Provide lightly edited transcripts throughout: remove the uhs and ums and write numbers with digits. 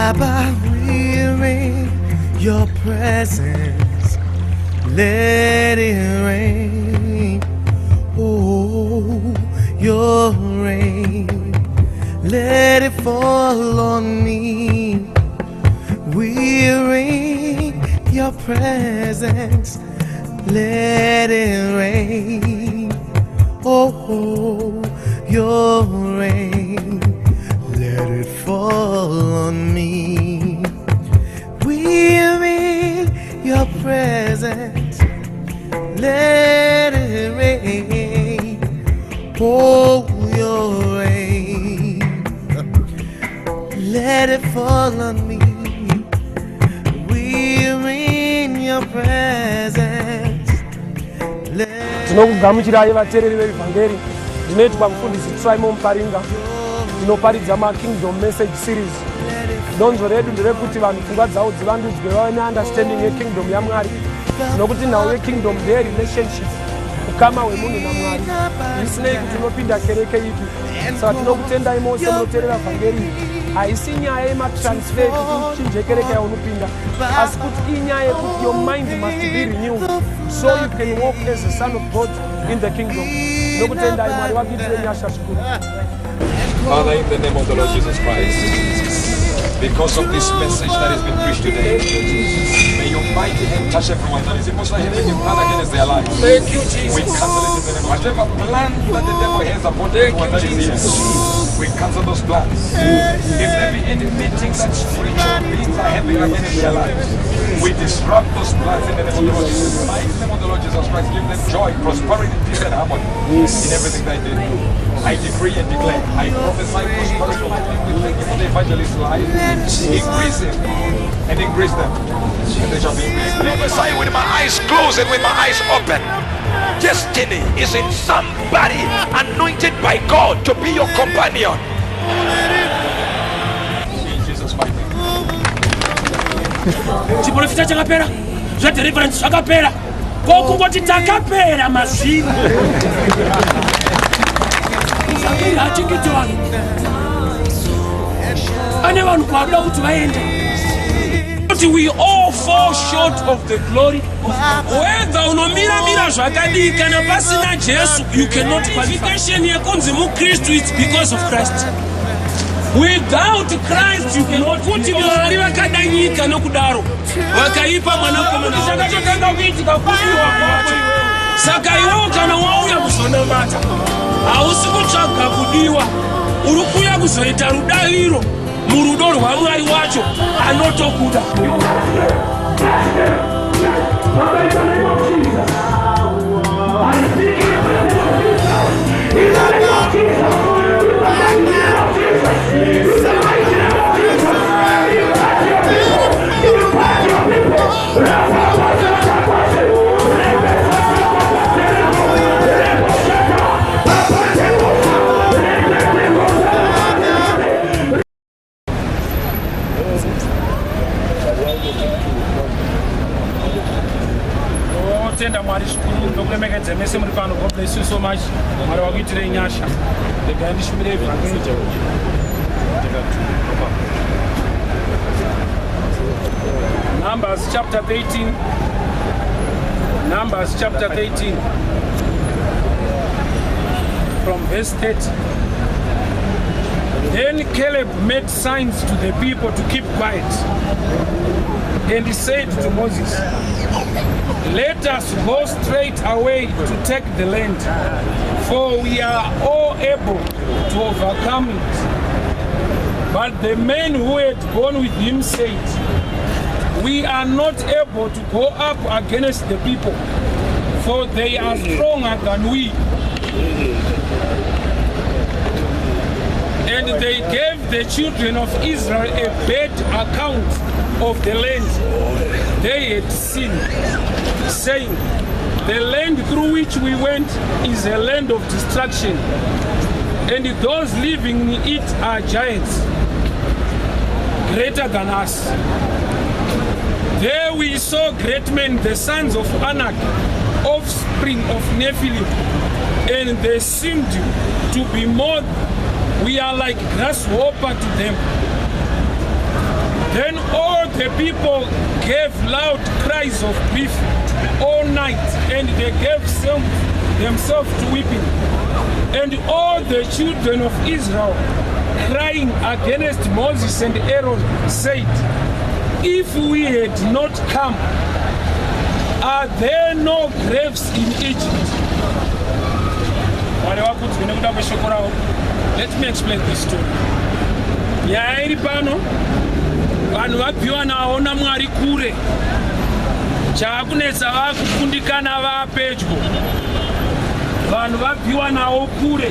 Abba, we're in your presence. Let it rain. Oh, your rain. Let it fall on me. We're in your presence. Let it rain. Oh, your rain. Let it fall on me. We're in your presence. Let it rain. Oh, your rain. Let it fall on me. We're in your presence. Tinokugamuchira vateereri vevhangeri zvinoitwa mufundisi Simon Paringa. Tinoparidza Kingdom Message Series. Donzo redu nderekuti vanhu pfungwa dzavo dzivandudzwe vave neunderstanding yekingdom yaMwari. Nokuti nhau yekingdom ndeyerelationship, ukama hwemunhu naMwari. Isinei kuti unopinda kereke ipi. Saka tinokutendai mose munoteerera vhangeri. Haisi nyaya yematransfer kuti uchinje kereke yaunopinda, asi kuti inyaya yekuti your mind must be renewed so you can walk as a son of God in the kingdom. Nokutendai Mwari vakuitire nyasha zvikuru. Father, in the name of the Lord Jesus Christ, because of this message that has been preached today, may your mighty hand touch everyone that is emotionally having a plan against their lives. Thank you, Jesus. We cancel it in the name of whatever plan that the devil has upon everyone that is here. We cancel those plans. If there be any meetings that spiritual beings are having against their lives, we disrupt those plans in the name of the Lord Jesus Christ. In the name of the Lord Jesus Christ, give them joy, prosperity, peace, and harmony in everything they do. I decree and declare, I prophesy prosperity. We thank you for the evangelist's life. Increase him and increase them. And they shall be increased. Prophesy with my eyes closed and with my eyes open. Destiny is in somebody anointed by God to be your companion. In Jesus' mighty name. Chiprofita chakapera, zva deliverance zvakapera. Kokungoti takapera mazviri. Achingitwa. Ane vanhu kwavida kuti vaende. But we all fall short of the glory. Whether unomira zvakadii kana pasina Jesu, you cannot qualification yekunzi muKristu, it's because of Christ. Without Christ you cannot. Kuti Mwari vakadanyika nokudaro vakaipa mwanakomana chakatotanga kuitika kufiwa kwacho. Saka iwewe kana wauya kuzonamata hausi kutsvaga kudiwa, uri kuuya kuzoita rudaviro murudo rwaMwari wacho anotokuda. Tenda Mwari zvikuru ndokuremekedza mese muri pano. God bless you so much. Mwari vakuitire nyasha. Regai ndishumire evhangeri. Numbers chapter 13. Numbers chapter 13. From verse 30. Then Caleb made signs to the people to keep quiet. And he said to Moses, "Let us go straight away to take the land, for we are all able to overcome it." But the men who had gone with him said, "We are not able to go up against the people, for they are stronger than we." And they gave the children of Israel a bad account of the land they had seen, saying, "The land through which we went is a land of destruction, and those living in it are giants, greater than us. There we saw great men, the sons of Anak, offspring of Nephilim, and they seemed to be more. We are like grasshopper to them." people gave loud cries of grief all night, and they gave themselves to weeping. And all the children of Israel, crying against Moses and Aaron, said, if we had not come, are there no graves in Egypt? Let me explain this story. Yairi pano, vanhu vabviwa nawo naMwari kure. Chakunetsa vakukundikana vapedyo. Vanhu vabviwa nawo kure.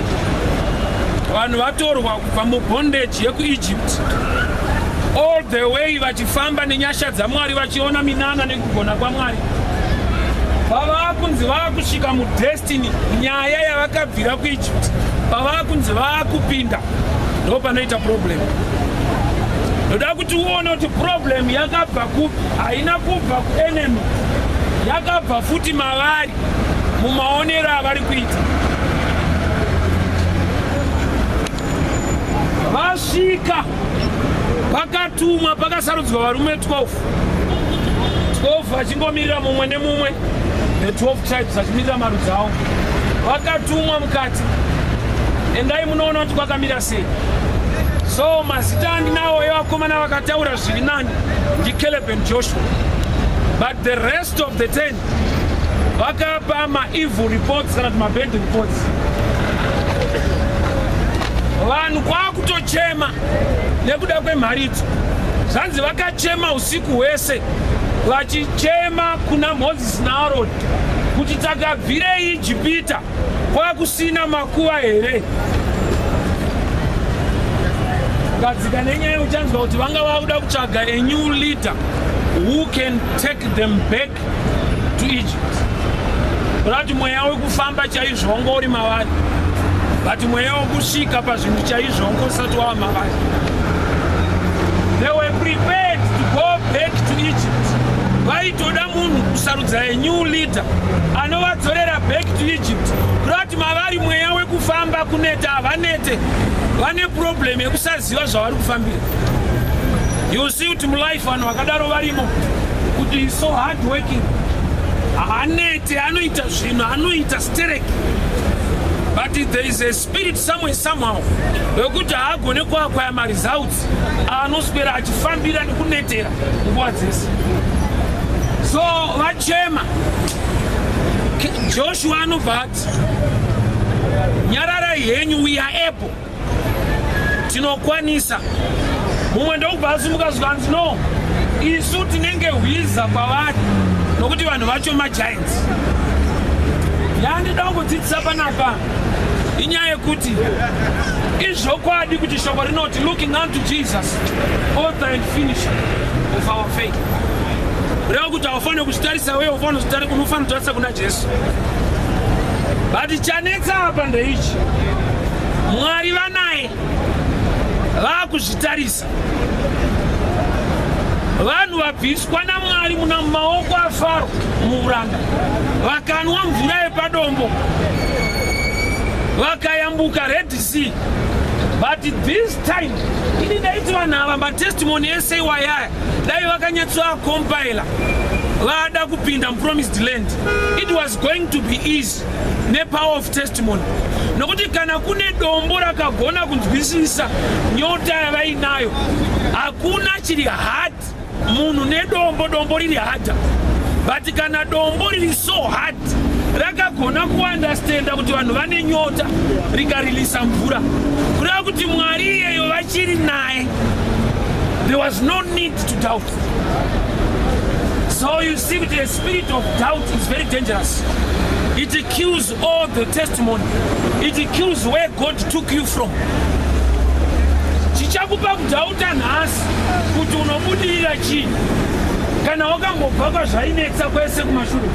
Vanhu vatorwa kubva mubondage yekuEgypt. All the way vachifamba nenyasha dzaMwari vachiona minana nekugona kwaMwari. Pavakunzi vakusvika mudestiny, nyaya yavakabvira kuEgypt. Pavakunzi vakupinda, ndo panoita problem. Ndoda kuti uone kuti problem yakabva kupi, haina kubva kuenemy, yakabva futi mavari mumaonero avari kuita. Vasvika pakatumwa pakasarudzwa varume 12 vachingomirira mumwe nemumwe, the 12 tribes vachimirira marudzi avo. Vakatumwa mukati, endai munoona kuti kwakamira sei. So mazita andinawo evakomana vakataura zviri nani ndiCaleb and Joshua, but the rest of the 10 vakapa ma-evil reports kana kuti ma-bad reports. Vanhu kwakutochema nekuda kwemharidzo. Zvanzi vakachema usiku hwese vachichema kuna Moses naAroni kuti takabvire Ijipita kwakusina makuva here. Kadzika nenyaya yekuchanzwa kuti vanga vakuda kutsvaga a new leader who can take them back to Egypt. Kurati mweya wekufamba chaizvo wanga uri mavari, but mweya wekusvika pazvinhu chaizvo wanga usati wava mavari. They were prepared to go back to Egypt. Vaitoda munhu kusarudza a new leader anovadzorera back to Egypt. Kurati mavari mweya wekufamba kuneta havanete, vane problem yekusaziva zvavari kufambira. You see kuti mulife vanhu vakadaro varimo, kuti is so hard working, hanete, anoita zvinhu, anoita stereki. But there is a spirit somewhere somehow wekuti haagone kuakwaya maresults anoswera achifambira nekunetera nguva dzese. So vachema. Joshua anobva ati, nyararai henyu, we are able, tinokwanisa. Mumwe ndokubva asumuka zvikanzi no, isu tinenge hwiza pavari nokuti vanhu vacho magiants. Yandida kungodzidzisa panapa inyaya yekuti izvokwadi kuti shoko rinoti looking unto Jesus, author and finisher of our faith. Reva kuti haufaniri kuchitarisa wewe, unofanira kutarisa kuna Jesu. But chanetsa apa ndeichi, Mwari vanaye vakuzvitarisa. Vanhu vabviswa naMwari muna maoko aFaro muuranda, vakanwa mvura yepadombo, vakayambuka Red Sea. But this time, ini daiti vanhu ava matestimony ese iwayaya dai vakanyatsoa compiler vada kupinda mupromised land, it was going to be easy nepower of testimony. Nokuti kana kune dombo rakagona kunzwisisa nyota yavainayo, hakuna chiri hard munhu nedombo, dombo riri hard. But kana dombo riri so hard rakagona kuandastenda kuti vanhu vane nyota rikarilisa mvura, kureva kuti Mwari iyeyo vachiri naye. There was no need to doubt. So you see, the spirit of doubt is very dangerous. It kills all the testimony. It kills where God took you from. Chichakupa kudauta nhasi kuti unobudirira chii kana wakangobva kwazvainetsa kwese kumashure.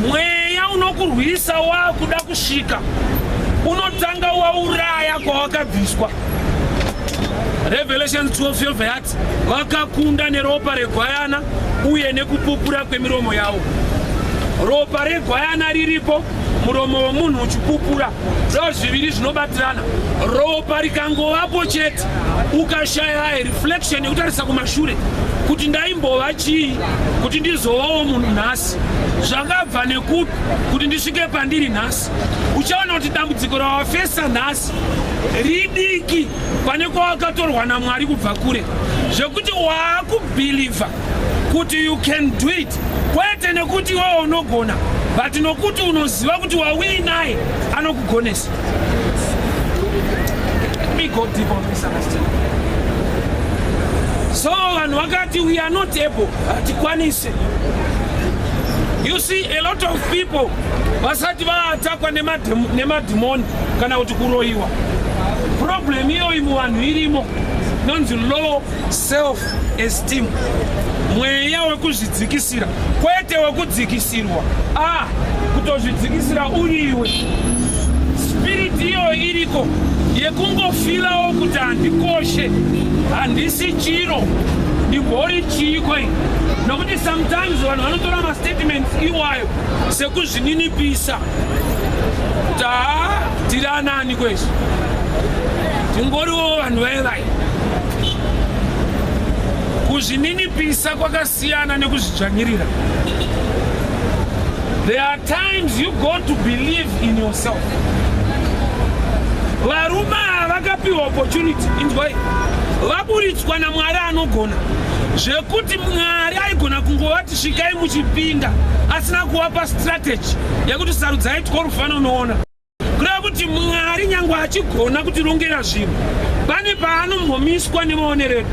Mweya unokurwisa wakuda kusvika unotanga wauraya kwawakabviswa. Revelation 12 yati vakakunda neropa regwayana uye nekupupura kwemiromo yavo. ropa regwayana riripo, muromo wemunhu uchipupura, zviro zviviri zvinobatirana. Ropa rikangovapo chete ukashaya reflection yekutarisa kumashure kuti ndaimbova chii kuti ndizovawo munhu nhasi, zvakabva nekupi kuti ndisvike pandiri nhasi. Uchaona kuti dambudziko rawafesa nhasi ridiki pane kwawakatorwa naMwari kubva kure, zvekuti waakubhilivha kuti you can do it, kwete nekuti iwewe unogona, but nokuti unoziva kuti wawiri naye anokugonesa. Let me go deep on this understanding. So vanhu vakati we are not able, hatikwanise. You see, a lot of people vasati vaatakwa nemadhimoni kana kuti kuroiwa. Problem iyoyi muvanhu irimo inonzi low self esteem, mweya wekuzvidzikisira kwete wekudzikisirwa. Kutozvidzikisira uriwe. Spirit iyo iriko yekungofilawo kuti handikoshe, handisi chiro, ndibhori chiko. Nokuti sometimes vanhu vanotora mastatements iwayo sekuzvininipisa kuti tiri anani kwezvo, tingoriwo vanhu vaivai. Kuzvininipisa kwakasiyana nekuzvidzvanyirira. There are times you got to believe in yourself. Varume vakapiwa opportunity, inzwai, vaburitswa naMwari anogona, zvekuti Mwari aigona kungovati svikai muchipinda asina kuvapa strategy yekuti sarudzai twarufana unoona. Kureva kuti Mwari nyangwe achigona kutirongera zvinhu, pane paanombomiswa nemaonerero.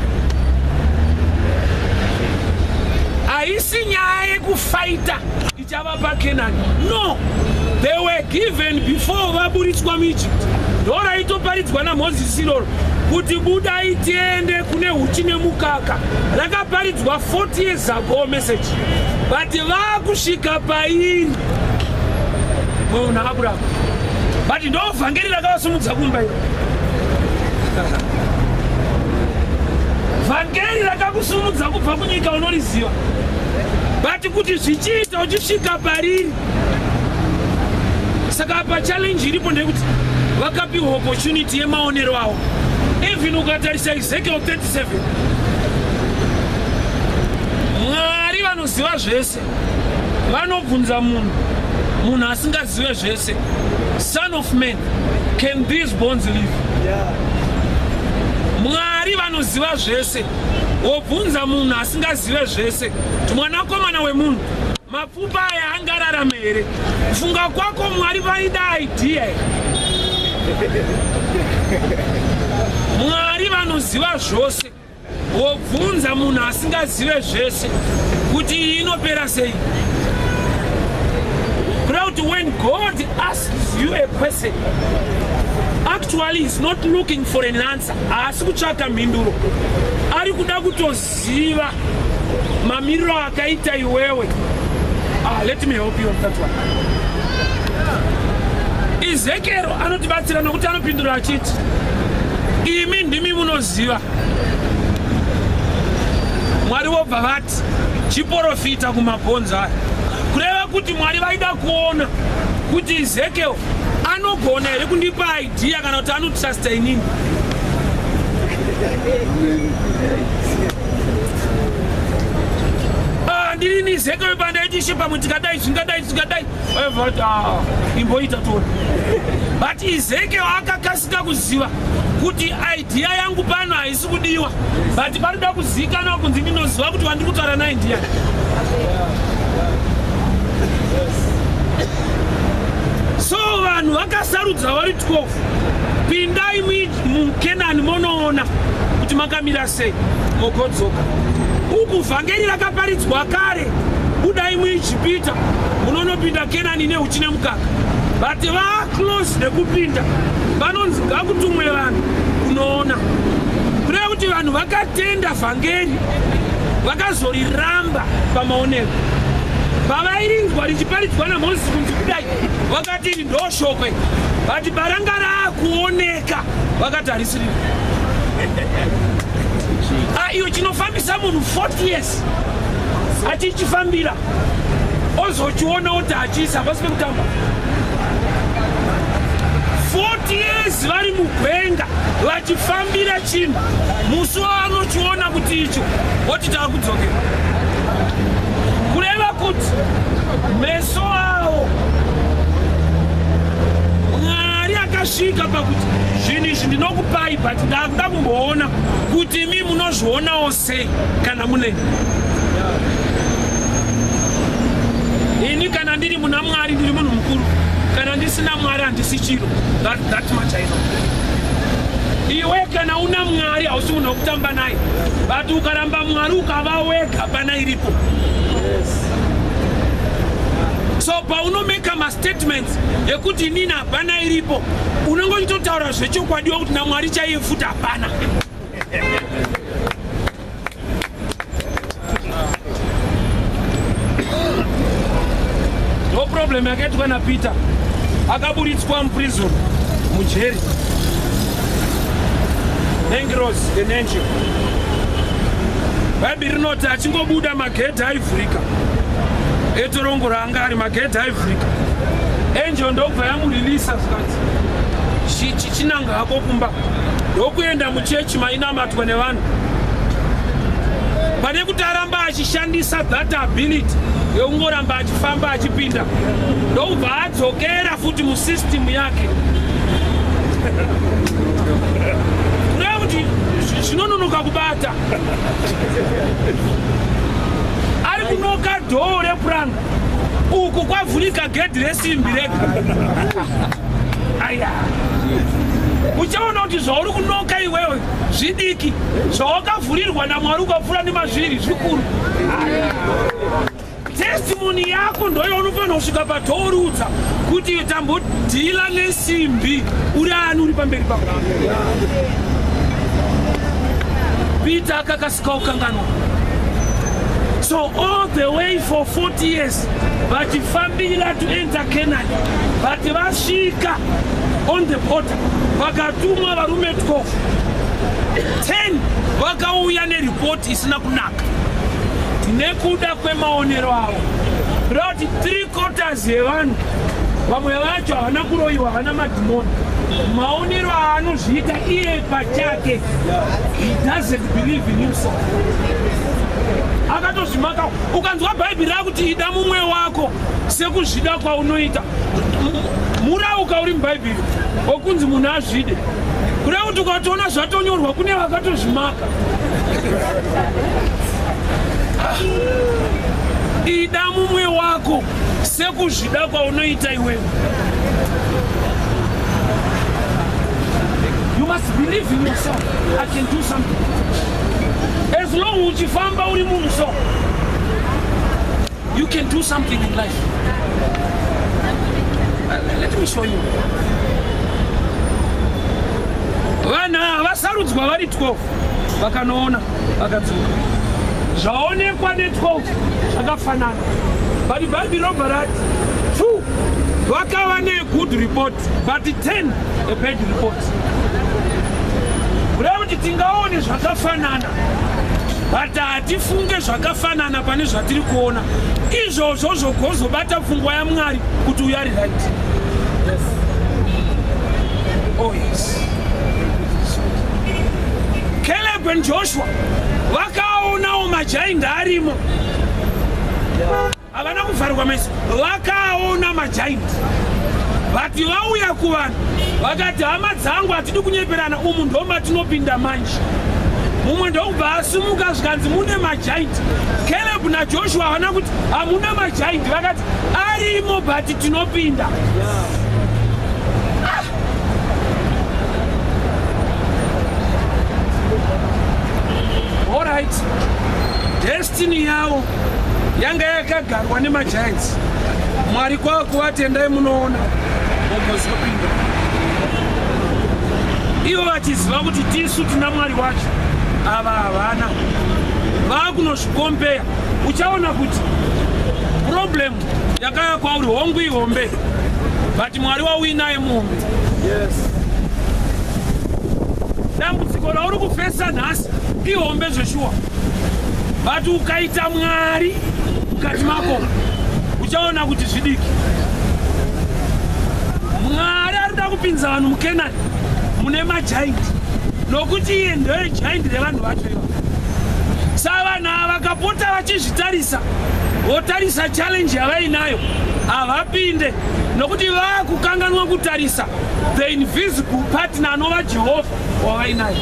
Haisi nyaya yekufaita ichavapa Kenani. No, they were given before vaburitswa muEgypt. Ndoraitoparidzwa naMozisi iroro kuti budai tiende kune huchi nemukaka. Rakaparidzwa 40 years ago message. But vakusvika paini munhu akaburama. But ndo vhangeri rakavasumudza kumba iro. Vhangeri rakakusumudza kubva kunyika unoriziva. But kuti zvichiita uchisvika pariri. Saka pa challenge iripo ndekuti vakapiwa opportunity yemaonero avo. Even ukatarisa Ezekiel 37, Mwari vanoziva zvese vanobvunza munhu asingazive zvese, Son of man, can these bones live? Mwari vanoziva zvese wobvunza munhu asingazive zvese kuti mwanakomana wemunhu, mapfupa aya angararama here? Kufunga kwako Mwari vaida idea. Mwari vanoziva zvose wobvunza munhu asingazive zvese kuti iyi inopera sei. But when God asks you a question, actually he's not looking for an answer. Haasi kutsvaka mhinduro, ari kuda kutoziva mamiriro akaita iwewe. Let me help you on that one. Ezekiel anotibatsira nokuti anopindura achiti, imi ndimi munoziva. Mwari wobva vati chiprofita kumabhonzo aya, kureva kuti Mwari vaida kuona kuti Ezekiel anogona here kundipa idea kana kuti anotrusta inini. Ndini Ezekiel pandaiti pamwe tikadai zvingadai imboita tona. But Ezekiel akakasika kuziva kuti idea yangu pano haisi kudiwa, but parida kuzikanwa kunzi ndinoziva kuti vandiri kutaura naye ndiani. So vanhu vakasarudza vari 12, pindai muKenani monoona kuti makamira sei, mokodzoka. Uku vhangeri rakaparidzwa kare, budai muIjipita munonopinda Kenani nehuchi nemukaka. But close nekupinda, vanonzi ngakutumwe vanhu kunoona. Kureva kuti vanhu vakatenda vhangeri, vakazoriramba pamaonero. Pavairinzwa richiparidzwa naMozisi kunzi kudai, vakati ndoshokwe. But paranga raakuoneka vakati harisiri. Iyo chinofambisa munhu 40 years achichifambira. ozochiona kuti achiisa pasi pekutamba 40 years vari mugwenga vachifambira chinhu musi wavanochiona kuti icho oti taakudzokera kureva kuti meso avo Mwari akasvika pakuti zvinhu izvi ndinokupai but ndakuda kumboona kuti imi munozvionawo sei kana mune ini kana ndiri muna Mwari ndiri munhu mukuru kana ndisina Mwari handisi chiro that much I know. Iwe kana una Mwari hausi munhu wekutamba naye but ukaramba Mwari ukava wega pana iripo. So paunomeka mastatements yekuti inini hapana iripo unongototaura zvechokwadi kuti naMwari chaiye futi hapana. No problem yakaitwa naPeter akaburitswa muprison mujeri Negros an angel. Bhaibheri rinoti achingobuda magedhi aivhurika etorongo ranga ari magedhi aivhurika angel ndobva yamuririsa zvikati chinanga hako kumba ndokuenda muchechi mainamatwa nevanhu pane kuti aramba achishandisa that ability yeungoramba achifamba achipinda ndobva adzokera futi musystem yake kureva kuti zvinononoka kubata ari kunoka dhoo repuranga uku kwavhurika gedhi resimbi rega aya uchaona kuti zvauri kunoka iwewe zvidiki zvawakavhurirwa naMwari ukapfuura nemazviri zvikuru. Testimony yako ndoyo unofanira kusvika patourudza kuti tambodhila nesimbi uri ani uri pamberi pako. Peter akakasika ukanganwa. So all the way for 40 years vachifambira to enter Canaan vati vasvika on the border vakatumwa varume 12 10 vakauya neripoti isina kunaka nekuda kwemaonero avo rati 3/4 yevanhu vamwe vacho havana kuroyiwa havana madhimoni maonero aanozviita iye pachake he doesn't believe in himself akatozvimaka ukanzwa bhaibheri rakuti ida mumwe wako sekuzvida kwaunoita murauka uri mubhaibheri okunzi munhu azvide kureva kuti ukatoona zvatonyorwa kune vakatozvimaka ida mumwe wako sekuzvida kwaunoita iwewe. You must believe in yourself. I can do something. As long as uchifamba uri munhu so you can do something in life. Let me show you. Vana vasarudzwa vari 12 vakanoona vakadzoka zvaonekwa ne12 zvakafanana but bhaibheri robva rati 2 vakava negood report but 10 a bad report. kureva kuti tingaone zvakafanana but hatifunge zvakafanana pane zvatiri kuona izvozvo zvogozobata pfungwa yaMwari kuti uyu ari right. Yes. Oh yes. Caleb and Joshua vakaonawo majaindi arimo havana kuvharwa meso vakaona majaindi vati vauya kuvanhu vakati hama dzangu hatidi kunyeperana umu ndoma tinopinda manje mumwe ndokubva asimuka zvikanzi mune majaindi. Caleb naJoshua havana kuti hamuna majaindi vakati arimo but tinopinda. Alright, destiny yavo yanga yakagarwa nemagiants. Mwari kwava kuvatendai munoona mugozopinda ivo vachiziva kuti tisu tina Mwari wacho ava havana vakunozvikombeya. Uchaona kuti problem yakaya kwauri hongu ihombe but Mwari wauinaye muhombe. Yes. Dambudziko rauri kufesa nhasi ihombe zveshuwa but ukaita Mwari mukati mako uchaona kuti zvidiki. Mwari arida kupinza vanhu muKenani mune majaindi nokuti iye ndoye jaindi revanhu vacho iva. Saka vanhu ava vakapota vachizvitarisa votarisa challenge yavainayo havapinde nokuti vakukanganwa kutarisa the invisible partner anova Jehovha wavainayo.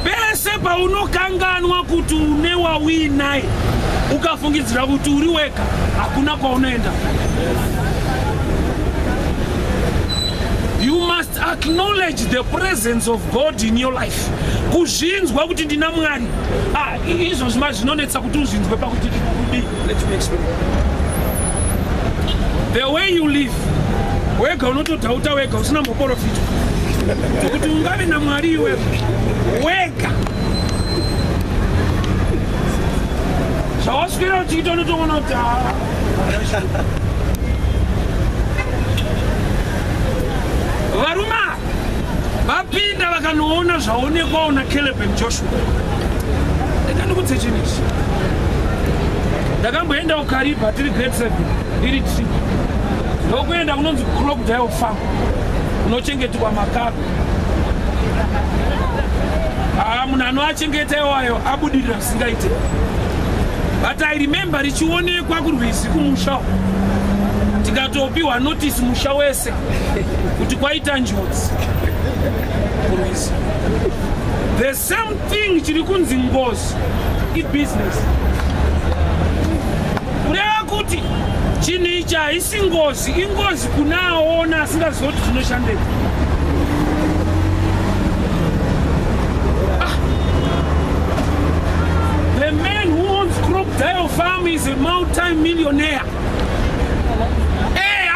Pese paunokanganwa kuti une wauinaye ukafungidzira kuti uri wega hakuna kwaunoenda. You must acknowledge the presence of God in your life. Kuzvinzwa kuti ndina Mwari. Izvo zvinonetsa kuti uzvinzwe pakuti kudi. Let me explain. The way you live, wega unotodhauta wega usina muprofita. Kuti ungave naMwari iwe wega. Zvawaswera uchiita unotoona kuti varuma vapinda vakanoona zvaonekwawo naCaleb and Joshua. Ndakandikudze chinhu ichi. Ndakamboenda kuKariba tiri grade 7 iri trip. Ndokuenda kunonzi Crocodile Farm kunochengetwa makaru. Munhu anoachengeta iwayo abudirira zvisingaite. But I remember richionekwa kurwizi kumusha. Tikatopiwa notice musha wese kuti kwaita njodzi kurwizi. The same thing chiri kunzi ngozi business. Kureva kuti chinhu ichi haisi ngozi, ingozi kuna aona asingazivi kuti zvinoshandei. The man who owns Crocodile Farm is a multi-millionaire.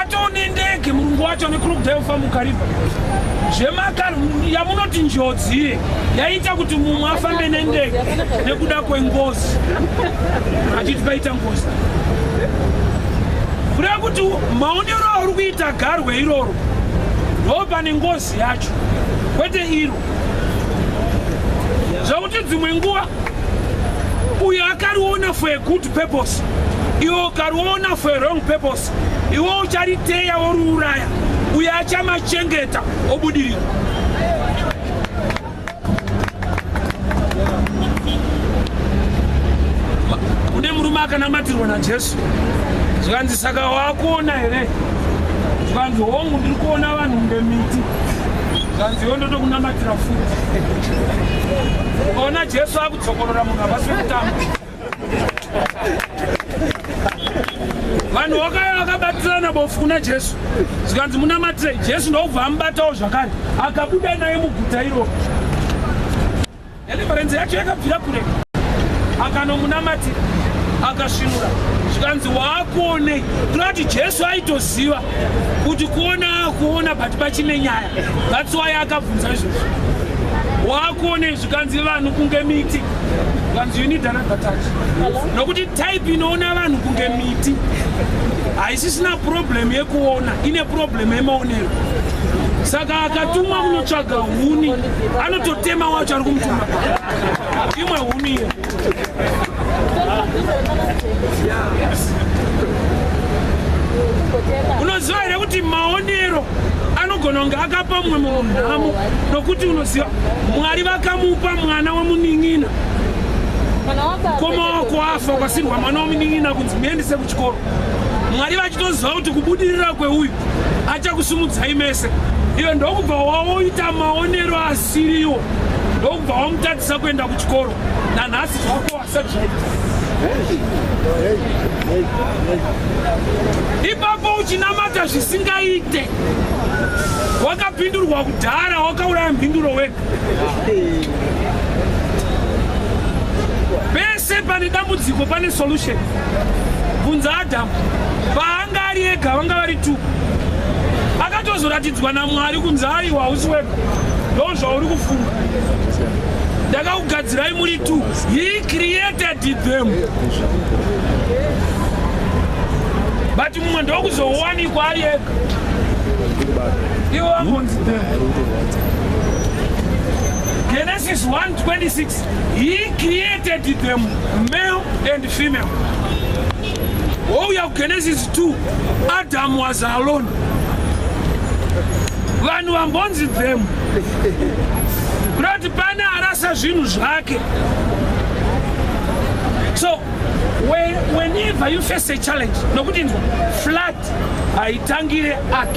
Atone ndege mulungu wacho neCrocodile Farm muKariba. Yamunoti njodzi yaita kuti mumwe afambe nendege nekuda kwengozi. Achiti paita ngozi. Kureva kuti maonero auri kuita garwe iroro ndo pane ngozi yacho, kwete iro. Zvakuti dzimwe nguva uyo akariona for a good purpose, iwo ukariona for a wrong purpose, iwo uchariteya woruuraya, uyo achamachengeta obudirira. Kune murume akanamatirwa naJesu, zvikanzi saka wakuona here? Zvikanzi hongu ndiri kuona vanhu ngemiti. Zvikanzi iwe ndotokunamatira futi. Ukaona Jesu akutsokorora munhu apasi pekutamba. Vanhu vakauya vakabatirana bofu kuna Jesu. Zvikanzi munamatire. Jesu ndokubva amubatawo zvakare akabuda naye muguta iro. Deliverance yacho yakabvira kure. Akanomunamatira akasvinura. Zvikanzi waakuonei? Kurati Jesu aitoziva kuti kuona bati pachine nyaya. That's why akabvunza izvozvo. Waakuonei? Zvikanzi vanhu kunge miti. Zvikanzi you need another touch. Nokuti type inoona vanhu kunge miti haisisina problem yekuona, ine problem yemaonero. Saka akatumwa kunotsvaga huni, anototema wacho ari kumutuma. Imwe huni iyo. Unoziva here kuti maonero anogona kunge akapa mumwe munhu nhamo, nokuti unoziva Mwari vakamupa mwana wemunin'ina. Koma wako afa ukasirwa mwana wemunin'ina kunzi muendese kuchikoro. Mwari vachitoziva kuti kubudirira kweuyu achakusumudzai mese. Iwe ndokubva waoita maonero asiriwo, ndokubva wamutadzisa kuenda kuchikoro. Nanhasi zvako wasati zvaita. Ipapo uchinamata zvisingaite, wakapindurwa kudhara, wakauraya mhinduro wega. Pese pane dambudziko pane solution. Bvunza Adamu, paanga ari ega vanga vari tu. Akatozoratidzwa naMwari kunzi aiwa hausi wega, ndo zvauri kufunga. Ndakakugadzirai muri tu. He created them. But mumwe ndokuzowanikwa ari ega. Iwo vangonzi them. Genesis 1:26. He created them, male and female. wouya kuGenesis 2 Adam was alone. Vanhu vambonzi them kuti pane arasa zvinhu zvake. So whenever you face a challenge, nokuti flood haitangire ark.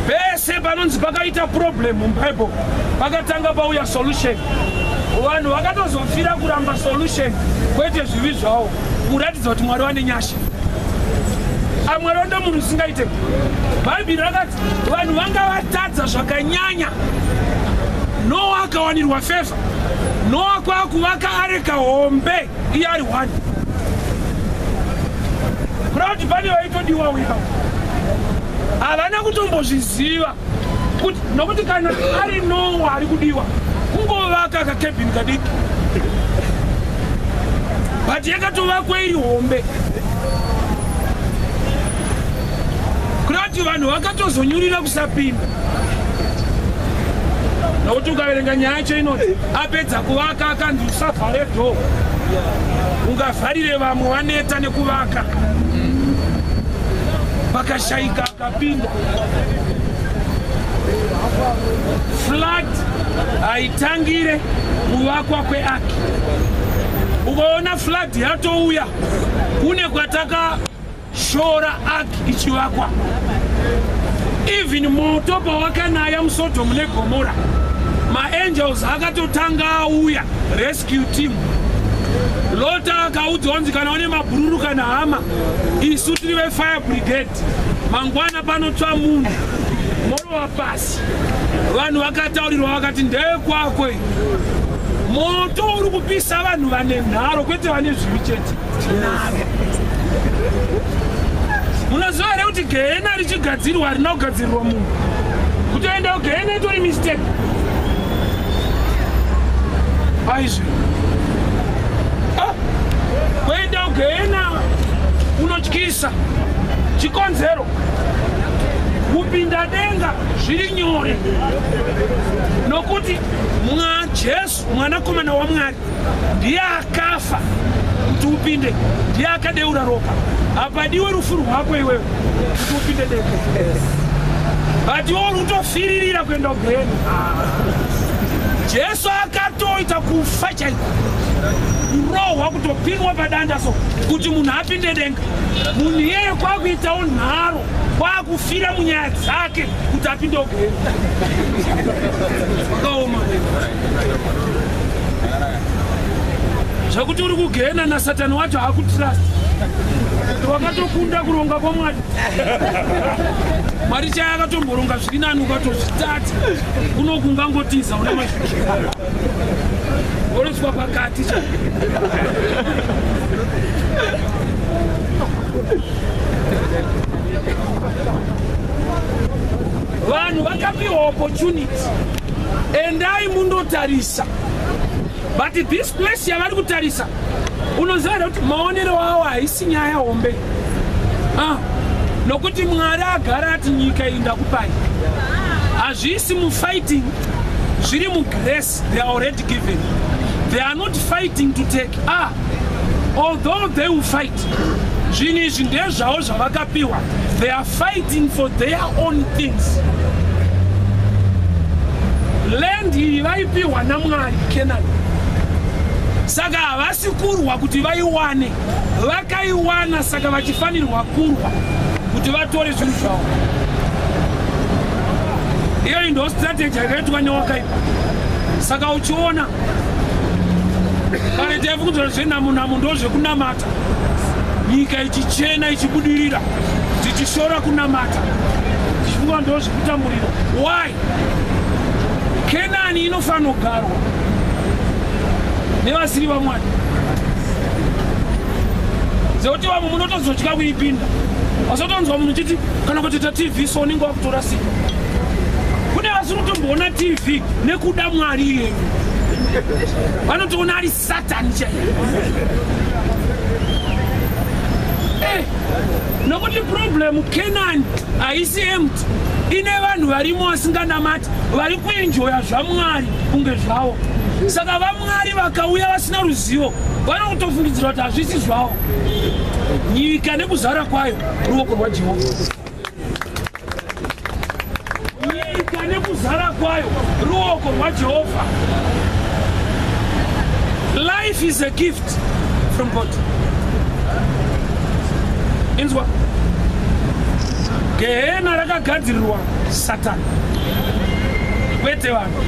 Pese panonzi pakaita problem muBible pakatanga pauya solution. Vanhu vakatozofira kuramba solution kwete zvivi zvavo kuratidza kuti Mwari wane nyasha. Amwari ndo munhu usingaite. Bhaibheri rakati vanhu vanga vatadza zvakanyanya. Noa akawanirwa favor. Noa kwakuvaka areka hombe iye ari 1. Kurati pane vaitodiwa wika. Havana kutombozviziva kuti nokuti kana ari Noa ari kudiwa kungovaka kakebhini kadiki. But yakatovakwa iri hombe. Kurati vanhu vakatozonyurira kusapinda. Nokuti ukaverenga nyaya yacho inoti apedza kuvaka akanzi usavhare dhoo. Ungavharire vamwe vaneta nekuvaka. Pakashayika akapinda. Flood haitangire kuvakwa kweark. Ukaona flood yatouya kune kwatakashora ark ichivakwa. Even moto pawakanaya muSodom neGomora, maangels akatotanga auya rescue team. Lota akaudzwa kunzi kana une mabhururu kana hama isu tiri fire brigade, mangwana panotsva munhu morova pasi. Vanhu vakataurirwa vakati ndekwakwe. Moto uri kupisa vanhu vane nharo kwete vane zvivi chete. Munoziva here kuti gehena richigadzirwa harina kugadzirirwa munhu. Kutoenda kugehena itori mistake. Aizvi kuenda kugehena unotyisa. Chikonzero kupinda denga zviri nyore nokuti Jesu mwanakomana waMwari ndiye akafa kuti upinde, ndiye akadeura ropa. Hapadiwe rufu rwako iwewe kuti upinde denga. But iwe uri kutofiririra kuenda kugehena. Jesu akatoita kufa chaiko, kurohwa kutopinwa padanda so kuti munhu apinde denga. Munhu iyeye kwakuitawo nharo, kwakufira munyaya dzake kuti apinde kugehena. Kaoma zvakuti uri kugehena naSatani wacho hakutrust. Wakatokunda kuronga kwaMwari. Mwari chaya akatomboronga zviri nani ukatozvitata unokunga ngotiza una mazviri oroswa pakati. Vanhu vakapiwa opportunity, endai mundotarisa. But this place yavari kutarisa unoziva kuti maonero avo haisi nyaya hombe. Nokuti Mwari agara ati nyika indakupai. Hazvisi mufighting, zviri mugrace. They are already given. They are not fighting to take. Although they will fight, zvinhu izvi ndezvavo zvavakapiwa. They are fighting for their own things. Land iyi vaipiwa naMwari Canaan. Saka havasi kurwa kuti vaiwane, vakaiwana saka vachifanirwa kurwa kuti vatore zvinhu zvavo. Iyo ndo strategy yakaitwa newakaipa. Saka uchiona kare taifu kuti zvenamunhu ndozvekunamata, nyika ichichena ichibudirira, tichishora kunamata, tichifunga ndozvekutamburira. Why? Canaan inofanira kugarwa nevasiri vaMwari. Zekuti vamwe munotozotya kuipinda. Wasotonzwa munhu chiti kana kutoita TV soninga wakutora simba. Kune vasiri kutomboona TV nekuda Mwari iyeye. Vanotoona ari Satani chaiye. Nokuti problem Canaan haisi empty. Ine vanhu varimo vasinganamati, vari kuenjoya zvaMwari kunge zvavo. Saka vaMwari vakauya vasina ruzivo vanokutofungidzira kuti hazvisi zvavo. Nyika nekuzara kwayo ruoko rwaJehovha. Nyika nekuzara kwayo ruoko rwaJehovha. Life is a gift from God. Inzwa. Gehena rakagadzirirwa Satani. Kwete vanhu.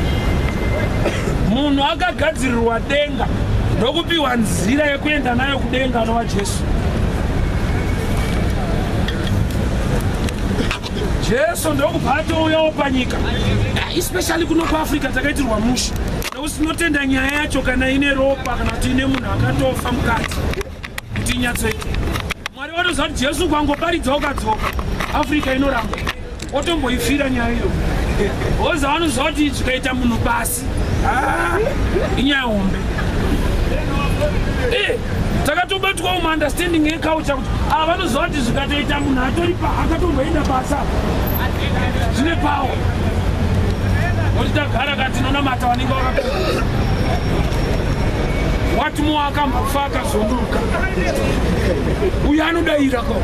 Munhu akagadzirirwa denga ndokupiwa nzira yekuenda nayo kudenga anova Jesu. Jesu ndokubva atouyawo panyika, especially kuno kuAfrica takaitirwa musha. Nokuti tinotenda nyaya yacho kana ine ropa kana kuti ine munhu akatofa mukati kuti inyatsoita. Mwari watoziva kuti Jesu kwangoparidza ukadzoka Africa inoramba otomboifira nyaya iyo. Oza vanoziva kuti zvikaita munhu basi inyaya hombe. Takatobatwa understanding yeculture kuti vanoziva kuti zvikatoita munhu atoripa akatomboenda basa zvine power. Kuti tagara kati tinonamata vanenge vakapera. Wati more akambofa akazunduka. Uyu anodayira ko.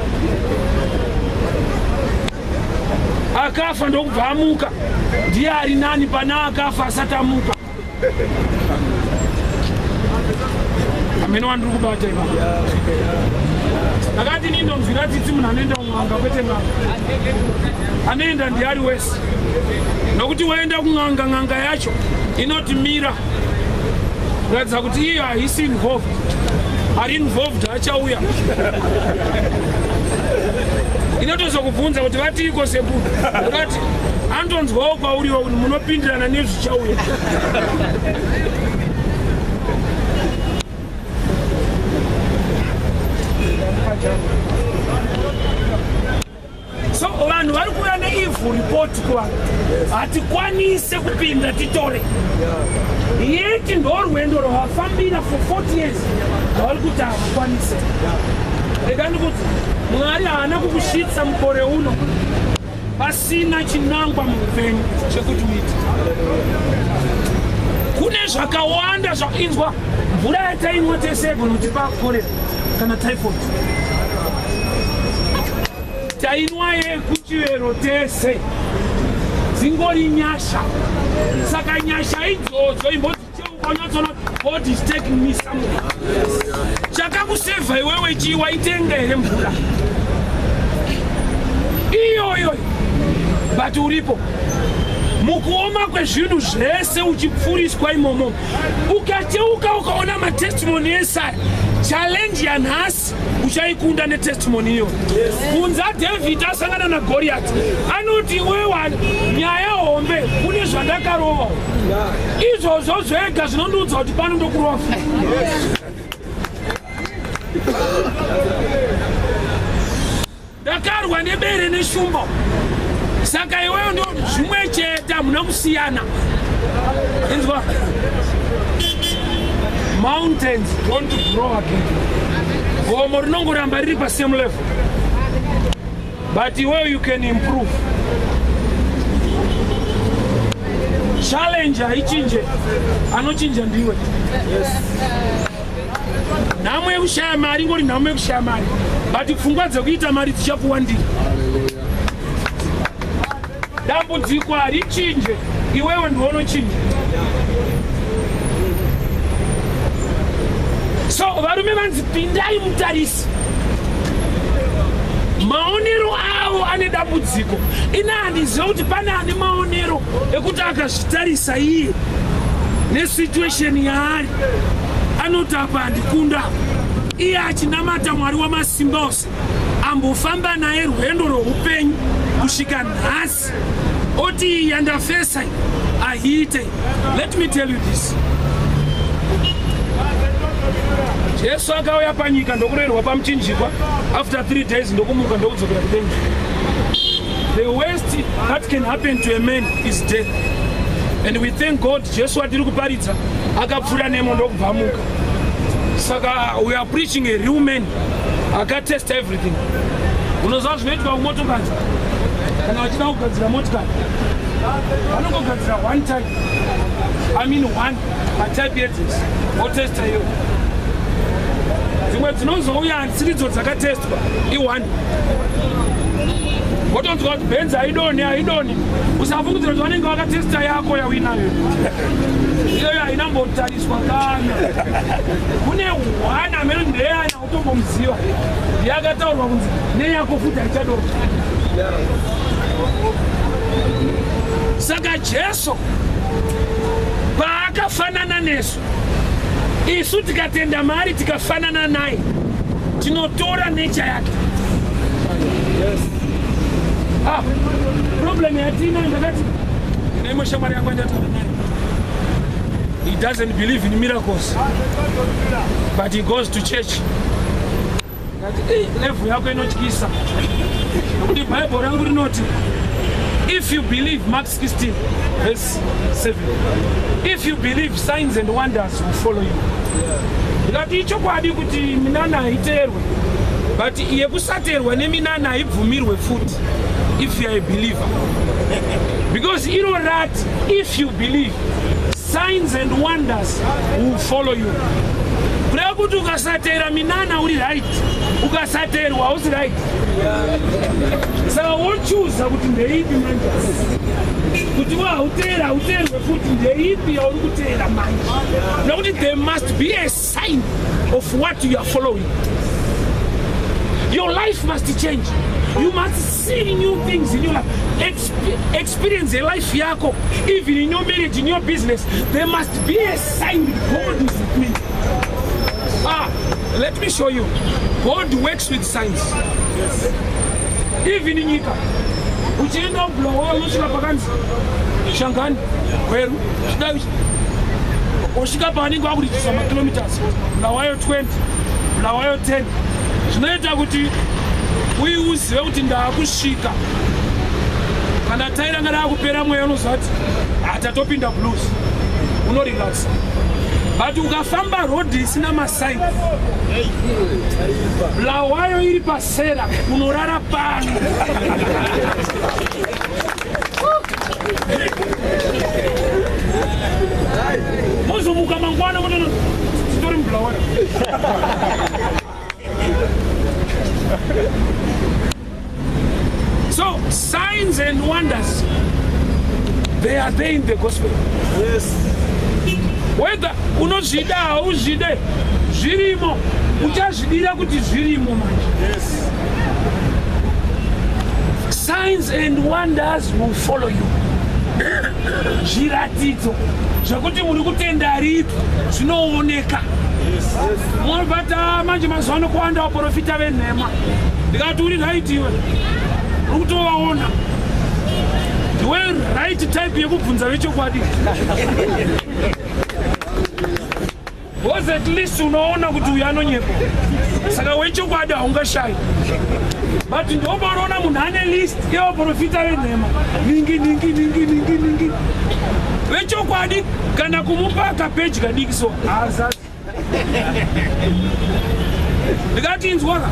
Akafa ndokubva amuka. Ndiye ari nani pana akafa asati amuka. Amene wandiri kubata ipa. Nakati nindomvira titi munhu anoenda kun'anga kwete n'anga. Anoenda ndiari wese. Nokuti waenda kun'anga n'anga yacho inotimira. Kuratidza kuti iyo haisi involved. Ari involved achauya. Inotozokubvunza kuti vatiko sepuru. Ukati andonzwawo kwauriwo kuti munopindirana nezvichauya. So vanhu vari kuuya neevil report kuvanhu. Hatikwanise kupinda titore. Yeti ndorwendo rwavafambira for 40 years. Vari kuti havakwanise. Rekani kuti Mwari haana kukusvitsa mukore uno pasina chinangwa muupenyu chekuti uite. Kune zvakawanda zvainzwa mvura yatainwa tese igona kutipa korera kana typhoid. Tainwa yekuchivero tese dzingori nyasha. Saka nyasha idzodzo imboti cheukonyatsona God is taking me somewhere. Chakakusevha iwewe chiwa itenga here mvura. Iyoyo. But uripo. Mukuoma kwezvinhu zvese uchipfuriswa imomo. Ukacheuka ukaona matestimony esaya. Challenge yanhasi uchaikunda netestimony iyo. Kunza David asangana na Goliath. Anoti iwewe nyaya hombe kune zvandakarova. Izvozvo zvega zvinondiudza kuti pano ndokurova. Ndakarwa nebere neshumba. Saka iwewe ndo zvimwe chete hamuna kusiyana. Inzwa. Mountains don't grow again. Gomo rinongoramba riri pa same level. But iwewe you can improve. Challenge haichinje. Anochinja ndiwe. Yes. Namwe yekushaya mari ngori namwe yekushaya mari. But pfungwa dzekuita mari dzichakuwandira. Dambudziko harichinje, iwewe ndiwe unochinja. So varume vanzi pindai mutarisi. Maonero avo ane dambudziko. Ina handiziva kuti pane ane maonero ekuti akazvitarisa iye nesituation yaari anoti apa handikunda. Iye achinamata Mwari wamasimba ose ambofamba naye rwendo rweupenyu kusvika nhasi oti yandafesa ahiite. Let me tell you this. Jesu akauya panyika ndokurerwa pamuchinjikwa. After 3 days ndokumuka ndokudzokera kudenga. The worst that can happen to a man is death. And we thank God Jesu atiri kuparidza akapfuura nemo ndokubvamuka. Saka we are preaching a real man. Akatest everything. Unoziva zvinoitwa kumotokari kana vachida kugadzira motikari vanongogadzira one time. I mean one type yetest otesta iyo dzimwe dzinozouya hanisidzo dzakatestwa i1 wotonzwa kuti Benz haidoni usafungidzira kuti vanenge vakatesta yako yawinayo iyoyo hainambotariswa kana kune 1 amene ndeyanya utombomuziva yakataurwa kunzi neyako futi haichadoro. Saka Jesu paakafanana nesu isu tikatenda mari tikafanana naye tinotora nature yake. Problem yatina ndakati nemo shamari yangu ndataura naye. He doesn't believe in miracles, but he goes to church. Level yako inotyisa. Kuti Bible rangu rinoti if you believe, Mark 16 verse 7, if you believe, signs and wonders will follow you. Ngati chokwadi kuti minana haiterwe, but yekusaterwa neminana haibvumirwe futi if you are a believer. Because you know that if you believe, signs and wonders will follow you. Kureva kuti ukasatera minana uri right, ukasaterwa usi right. Saka wochuza kuti ndeipi manje, kuti uterwe futi ndeipi yauri kutera manje. Nokuti there must be a sign of what you are following. Your life must change. You must see new things in your life. Experience a life yako. Even in your marriage, in your business, there must be a sign that God is with me. Let me show you. God works with signs. Yes. Even in Yika. Uchienda blow unoshika pakanzi. Shangani. Kweru. Ushika paningo akuri chisoma kilometers. Mlawayo 20. Mlawayo 10. Zvinoita kuti uiuzive kuti ndaakusvika. Kana taira ngada kupera mweya unozati atatopinda blues. Unorelax. But ukafamba road isina masign. Mlawayo iri pasera unorara pano. Mozomuka mangwana kuti sitori mlawayo. So signs and wonders, they are there in the gospel. Yes. Whether unozvida hauzvide zvirimo, uchazvidira kuti zvirimo manje. Yes. Signs and wonders will follow you. Zviratidzo zvakuti muri kutenda ripi zvinooneka. Mwabata manje mazuva ano kuwanda vaprofita venhema. Ndikati uri right iwe. Uri kutovaona. Ndiwe right type yekubvunza vechokwadi. Because at least unoona kuti uyu anonyepa. Saka wechokwadi haungashayi. But ndobaona munhu ane list yevaprofita venhema. Ningi. Vechokwadi kana kumupa kapeji kadiki so azazi. Ndikati inzwaka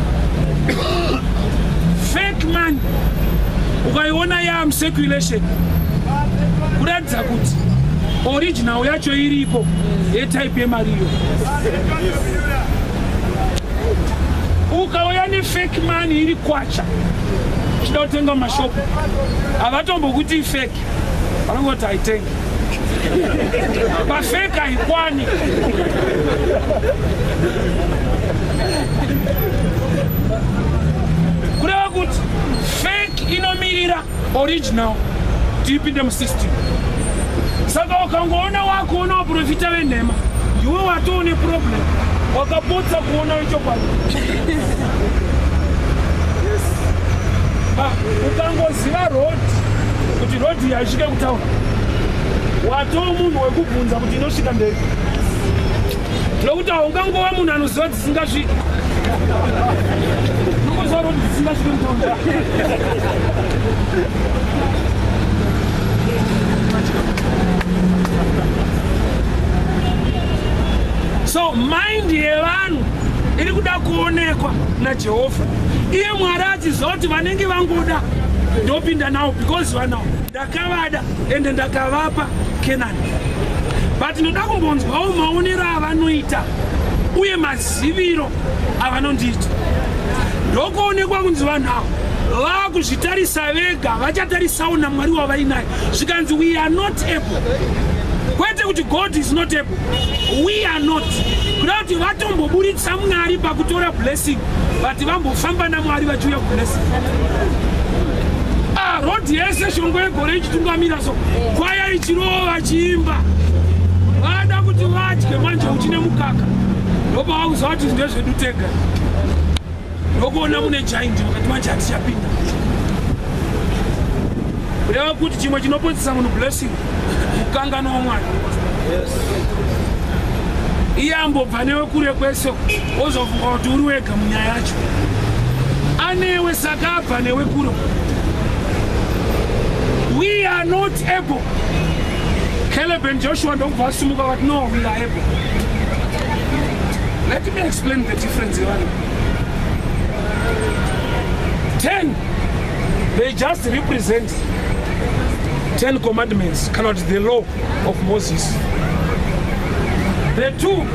fake man ukaiona ya circulation kuratidza kuti original yacho iripo yetype yemariyo. Ukauya nefake man iri kwacha chida kutenga mashopu avatombokuti fake vanongoti haitengi. Pafake haikwani. Kureva kuti fake inomirira original tiipinde musystem. Saka ukangoona wakuona vaprofita venhema, iwe watoone problem, wakapotsa kuona wechokwadi. Ukangoziva road kuti road iyi haisvike kutaura, watoo munhu wekubvunza kuti inosvika mberi. Nokuti haungangova munhu anoziva dzisingasviki. Unongoziva road dzisingasvike kutaura. So mind yevanhu iri kuda kuonekwa naJehovha. Iye Mwari achiziva kuti vanenge vangoda ndopinda navo because vanawo ndakavada ende ndakavapa Kenani. But ndoda kumbonzwawo maonero avanoita uye maziviro avanondiita. Ndokuonekwa kunzi vanhu avo vakuzvitarisa vega, vachatarisawo naMwari wavainaye. Zvikanzi we are not able. Kwete kuti God is not able. We are not. Kuda kuti vatomboburitsa Mwari pakutora blessing, but vambofamba naMwari vachiuya kublessing. Rodi yese shongwe yegore ichitungamira so. Kwaya ichirova vachiimba. Vada kuti vadye manje uchine mukaka. Ndopa vauza kuti ndezvedu tega. Ndokuona mune giant vakati manje hatichapinda. Kureva kuti chimwe chinoponesa munhu blessing mukangano waMwari. Iye ambobva newe kure kwese ozofunga kuti uri wega munyaya yacho. Anewe saka abva newe kure. We are not able. Caleb and Joshua don't vasumuka but no, we are able. Let me explain the difference. 10, they just represent 10 commandments, cannot the law of Moses. The 2,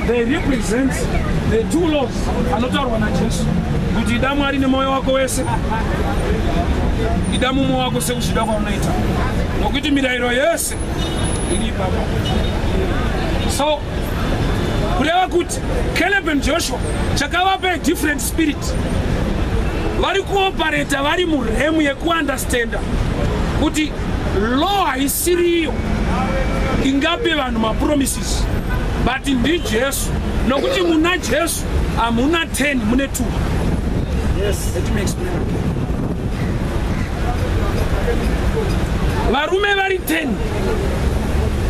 they represent the 2 laws. Anotarwa na Jesu. Kuti ida Mwari nemoyo wako wese. Ida mumo wako sekushida kwa unaita. Nokuti mirayiro yese ili baba. So, kureva kuti Caleb and Joshua chakavape different spirit. Vari kuoperata vari muremu yekuunderstanda kuti law haisiriyo ingape vanhu mapromises, but ndi Jesu. Nokuti muna Jesu hamuna 10, mune 2. Yes, let me explain. Varume vari 10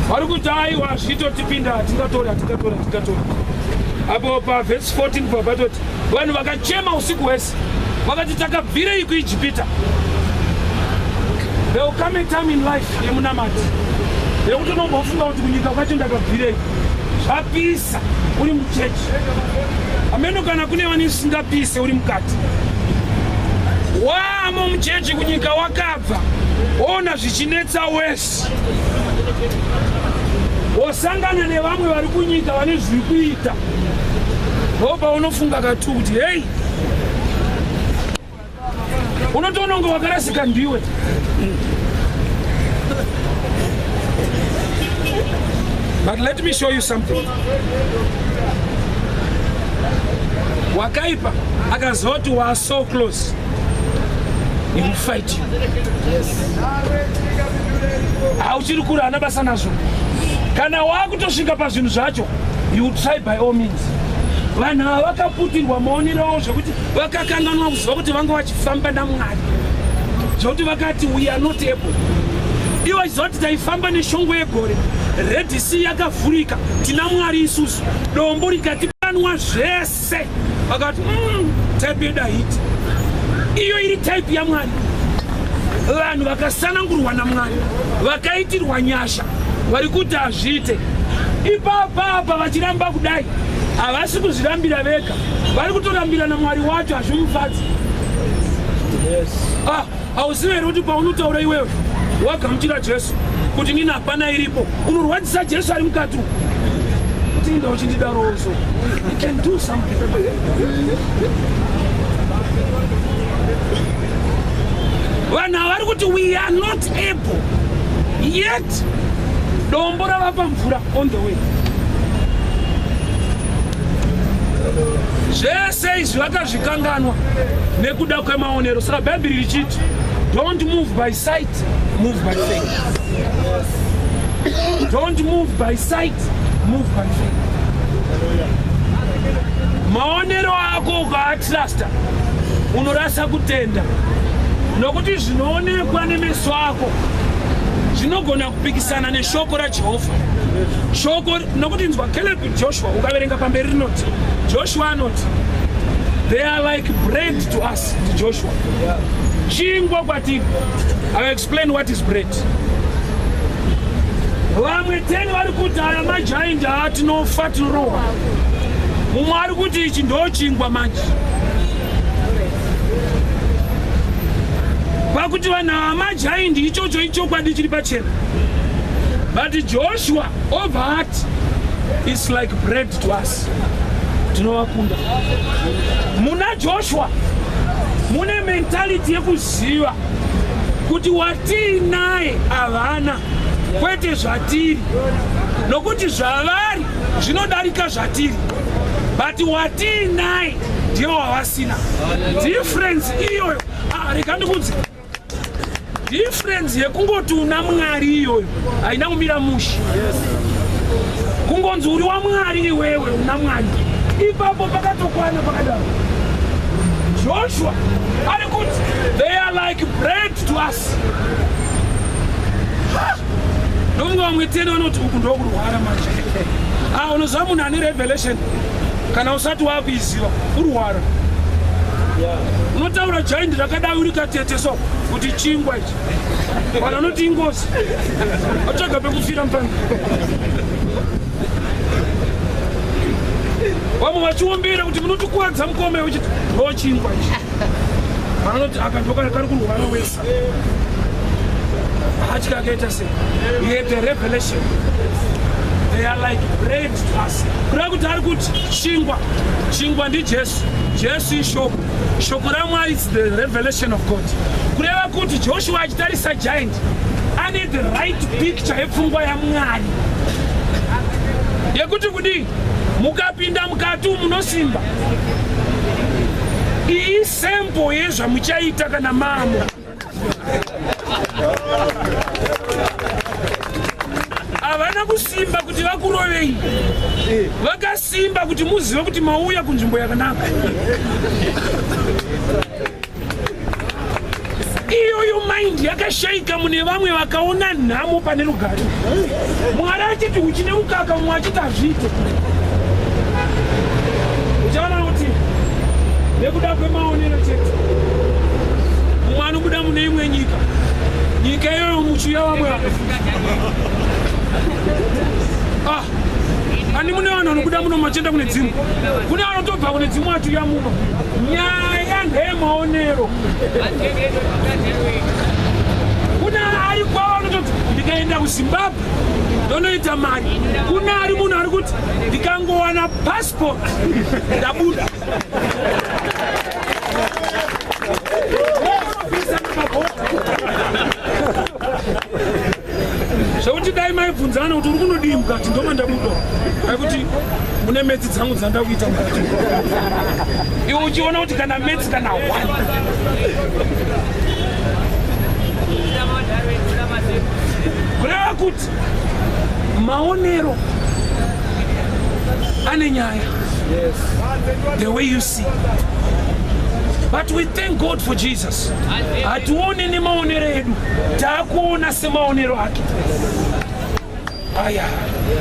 vari kuti aiwa zvitotipinda tingatora. Apo paverse 14 pabatoti vanhu vakachema usiku hwese vakati takabvirei kuIjipita. There will come a time in life yemunamati yekuti unombofunga kuti kunyika kwacho ndakabvirei zvapisa uri muchechi. Ameno kana kune vanisingapise uri mukati. Wamo muchechi kunyika wakabva ona zvichinetsa wese. Wosangana nevamwe vari kunyika vane zviri kuita. Ndopa unofunga katu kuti hey, unotoona kunge wakarasika ndiwe. But let me show you something. Wakaipa akazoti we are so close. He will fight you. Yes. Hauchiri kura hana basa nazvo. Kana wakutosvika pazvinhu zvacho, you will try by all means. Vanhu ava vakaputirwa maonero zvokuti vakakanganwa kuziva kuti vanga vachifamba naMwari. Zvokuti vakati we are not able. Ivo zoti taifamba neshongwe yegore, Red Sea yakavhurika, tina Mwari isusu. Dombo rikatipanwa zvese. Vakati type yedahiti. Iyo iri type yaMwari. Vanhu vakasanangurwa naMwari, vakaitirwa nyasha, vari kuti hazviite. Ipapa vachiramba kudai, havasi kuzvirambira vega, vari kutorambira naMwari wacho hazvimufadzi. Yes. Hauzivi here kuti paunotaura iwewe wagamuchira Jesu kuti nini hapana iripo, unorwadzisa Jesu ari mukati. Kuti inda uchindidarozo, you can do something. Vanhu vari kuti we are not able, yet dombo ravapa mvura on the way. Zvese izvi vakazvikanganwa nekuda kwemaonero. Saka Bhaibheri richiti don't move by sight, move by faith. Don't move by sight, move by faith. Maonero ako ukaatrasta unorasa kutenda, nokuti zvinoonekwa nemeso ako zvinogona kupikisana neshoko raJehovha. Shoko nokuti nzwa Caleb Joshua ukaverenga pamberi rinoti Joshua anoti they are like bread to us. Joshua chingwa kwatiri. I will explain what is bread. Vamwe 10 vari kuti aya majaindi atinofa tinorohwa. Mumwe ari kuti ichi ndo chingwa manje. Pakuti vanhu vamajaindi ichocho ichokwadi chiri pachena. But Joshua obva ati is like bread to us. Tinovakunda. Muna Joshua mune mentality yekuziva kuti watinaye avana kwete zvatiri, nokuti zvavari zvinodarika zvatiri, but watinaye ndiye wavasina. Difference iyoyo reka ndikudze, difference yekungoti una Mwari iyoyo haina kumira mushe. Kungonzi uri waMwari iwewe una Mwari, ipapo pakatokwana pakadaro. Joshua ari kuti they are like bread to us. Ndomwe vamwe tena vanoti uku ndokurwara manje. Unoziva munhu ane revelation kana usati wakuiziva kurwara. Unotaura giant rakadai uri katete so kuti chingwa ichi. Kana unoti ingozi. Otsvaga pekufira mupanga. Vamwe vachiombera kuti munotikuwadza mukome uchiti ndochingwa ichi. Vanoti akadzoka kari kurwara wesa. Hatya akaita sei? He had a revelation. They are like bread to us. Kureva kuti ari kuti chingwa ndi Jesu. Jesu ishoko. Shoko raMwari is the revelation of God. Kureva kuti Joshua achitarisa giant ane the right picture yepfungwa yaMwari. Yekuti kudii? Mukapinda mukati munosimba. Iyi sample yezvamuchaita kana mamo. Havana kusimba kuti vakurovei, vakasimba kuti muzive kuti mauya kunzvimbo yakanaka. Iyoyo mind yakashaika mune vamwe vakaona nhamo pane rugare. Mwari achiti uchine mukaka, mumwe achiti hazviite. Uchaona kuti nekuda kwemaonero chete, mumwe anobuda mune imwe nyika, nyika iyoyo muchuya vamwe ani mune vanhu vanobuda muno machenda kune dzimwe, kune vanotobva kune dzimwe achuya muno. Nyaya ndeyemaonero. Kuna ari kwavo anototi ndikaenda kuZimbabwe ndonoita mari. Kuna ari munhu ari kuti ndikangowana passport ndabuda. Zvekuti dai maibvunzana kuti uri kunodii mukati, ndoma ndabuda. Kuti mune metsi dzangu dzandakuita mukati. Iwe uchiona kuti kana metsi kana 1. Kureva kuti maonero ane nyaya. The way you see. But we thank God for Jesus. Hatuone ni maonero edu, takuona semaonero ake. Aya,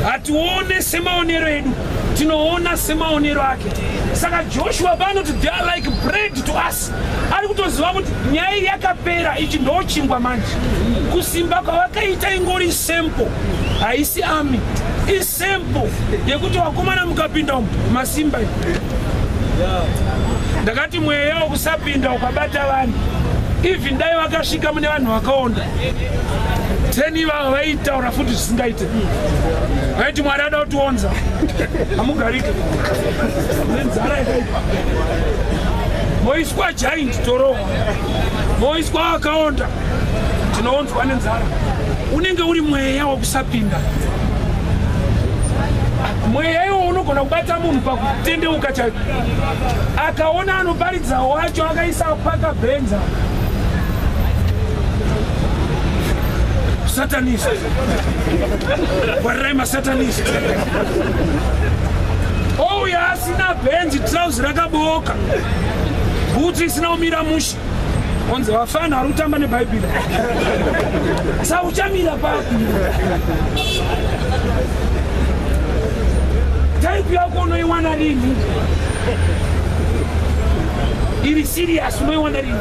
hatuone semaonero edu, tinoona semaonero ake. Saka Joshua vanoti they are like bread to us. Ari kutoziva kuti nyaya yakapera, ichi ndochingwa manje. Kusimba kwavakaita ingori sample, haisi army. Isample yekuti wakomana mukapinda umu masimba. Ndakati mweya wokusapinda ukabata vanhu, even dai vakasvika mune vanhu vakaonda 10 ivavo vaitaura futi zvisingaite. Vaiti Mwari ada kutionza, hamugarike nenzara yakaipa. Moiswa giant torohwa, moiswa vakaonda, tinoonzwa nenzara. Unenge uri mweya wokusapinda. Mweya iwo unogona kubata munhu pakutendeuka chake. Akaona anoparidza wacho akaisa pakabhenza. Satanist. Warirai masatanist. Ouya asina bhenzi, trouser rakaboka, bhutsi isina kumira mushe. Onzi vafana vari kutamba neBhaibheri. Saka uchamira papi? Type yako unoiwana lini? Iri serious unoiwana lini?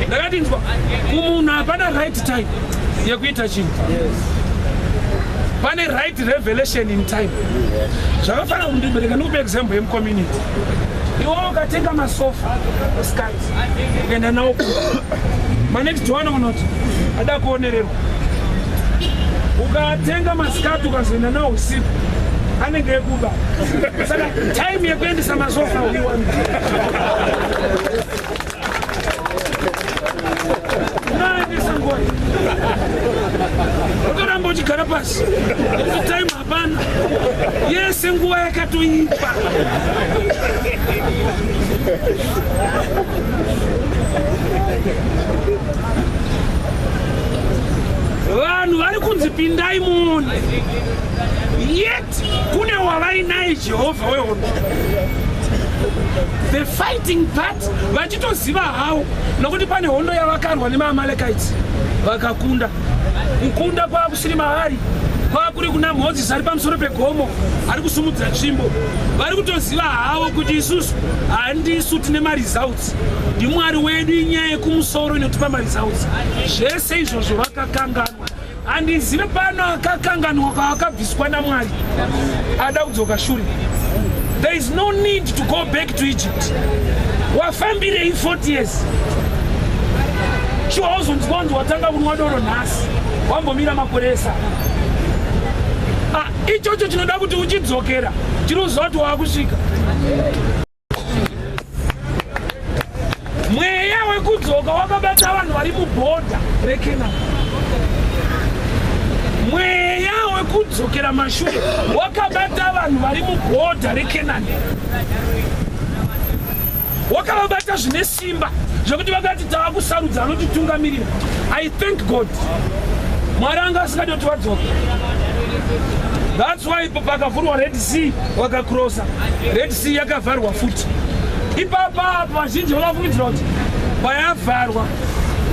Ndakati nzwa munhu hapana right time yekuita chinhu. Pane right revelation in time. Zvakafanira kundibereka ndikupe example yemucommunity. Iwe ukatenga masofa skies ukaenda nawo manext one unoti ada kuonererwa. Ukatenga maskati ukazoenda nawo usiku anenge ekuba saka time yekuendesa masofa uiwani unaendesa nguwa utoramba uchigara pasi kuti time hapana yese nguwa yakatoipa vanhu vari kunzi pindai muone yet kune wavainaye Jehovha wehondo the fighting part vachitoziva havo nokuti pane hondo yavakarwa nemaamalekite vakakunda kukunda kwakusiri mahari kwakuri kuna Moses ari pamusoro pegomo ari kusumudza tsvimbo vari kutoziva havo kuti isusu handisu tine maresults ndiMwari wedu inyaya yekumusoro inotipa maresults zvese izvozvo vakakanganwa handizive pano akakanganwa kwavakabviswa naMwari ada kudzoka shure. There is no need to go back to Egypt. Wafambirei 40 years chiwauzonzwanzi watanga kunwa doro nhasi wambomira makoresa ichocho chinoda kuti uchidzokera chiruziva kuti wakusvika. Mweya wekudzoka wakabata vanhu vari mubhodha reKenani. Mweya wekudzokera mashure wakabata vanhu vari mubhodha reKenani. Wakavabata zvine simba zvokuti vakati tava kusarudza anotitungamirira. I thank God Mwari anga asingadi kuti vadzoka. That's why pakavhurwa Red Sea vakakrosa Red Sea yakavharwa futi. Ipapa vazhinji vakafungidzira kuti payavharwa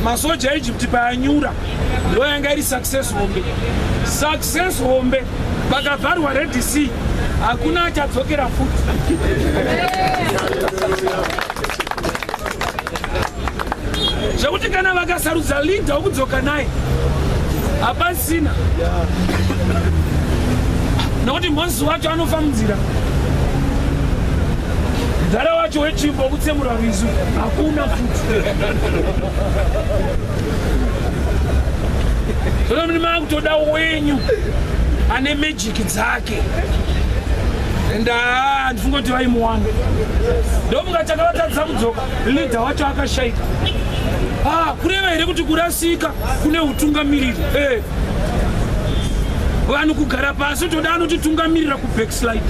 masoja eEgypt payanyura ndo yanga iri success hombe pakavharwa Red Sea hakuna achadzokera futi. Zvekuti kana vakasarudza leader wokudzoka naye hapasina nokuti Mozisi wacho anofambidzira dhara wacho wetsvimbo wokutsemura rwizi hakuna futi. Zvino muni makutoda wenyu ane magic dzake and ndifunga kuti vaimuwana ndomungati akavatadzisa kudzoka leader wacho akashaika. Kureva here kuti kurasika kune utungamiriri vanhu kugara pasi toda anotitungamirira kubackslide.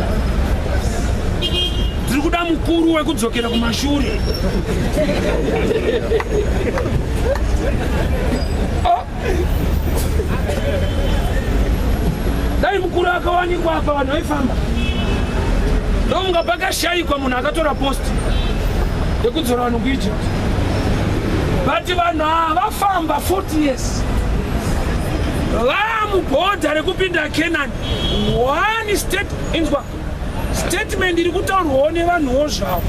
Tiri kuda mukuru wekudzokera kumashure. Dai mukuru akawanikwa apa vanhu vaifamba ndomunga pakashayikwa munhu akatora post yekudzora vanhu kuEgypt. But vanhu vafamba 40 years vamubhodha rekupinda Kenani. One statement iri kutaurwawo nevanhuwo zvavo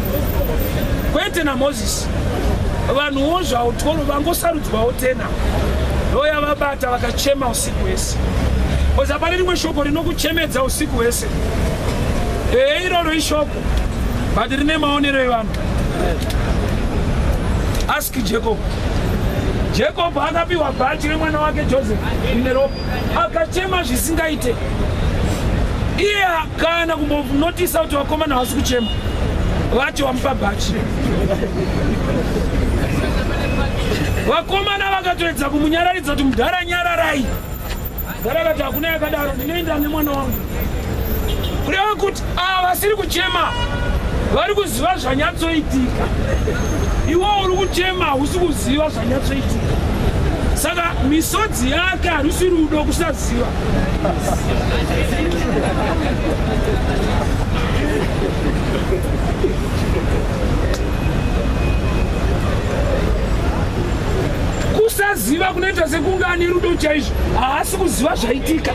kwete naMozisi. Vanhuwo zvavo 12 vangosarudzwawo 10 ndo yavabata vakachema usiku hwese. Koza pane rimwe shoko rinokuchemedza usiku hwese iroro ishoko but rine maonero evanhu. Ask Jacob. Jacob akapiwa bhachi remwana wake Joseph rine ropa akachema zvisingaite. Iye kana kumbonotisa kuti vakomana havasi kuchema vacho vamupa bhachi. Vakomana vakatoedza kumunyararidza kuti mudhara nyararai. Mudhara akati hakuna yakadaro ndinoenda nemwana wangu. Kureva kuti vasiri kuchema vari kuziva zvanyatsoitika. Iwo uri kuchema hausi kuziva zvanyatsoitika. Saka misodzi yake harusi rudo kusaziva. Kusaziva kunoita sekunge ane rudo chaizvo haasi kuziva zvaitika.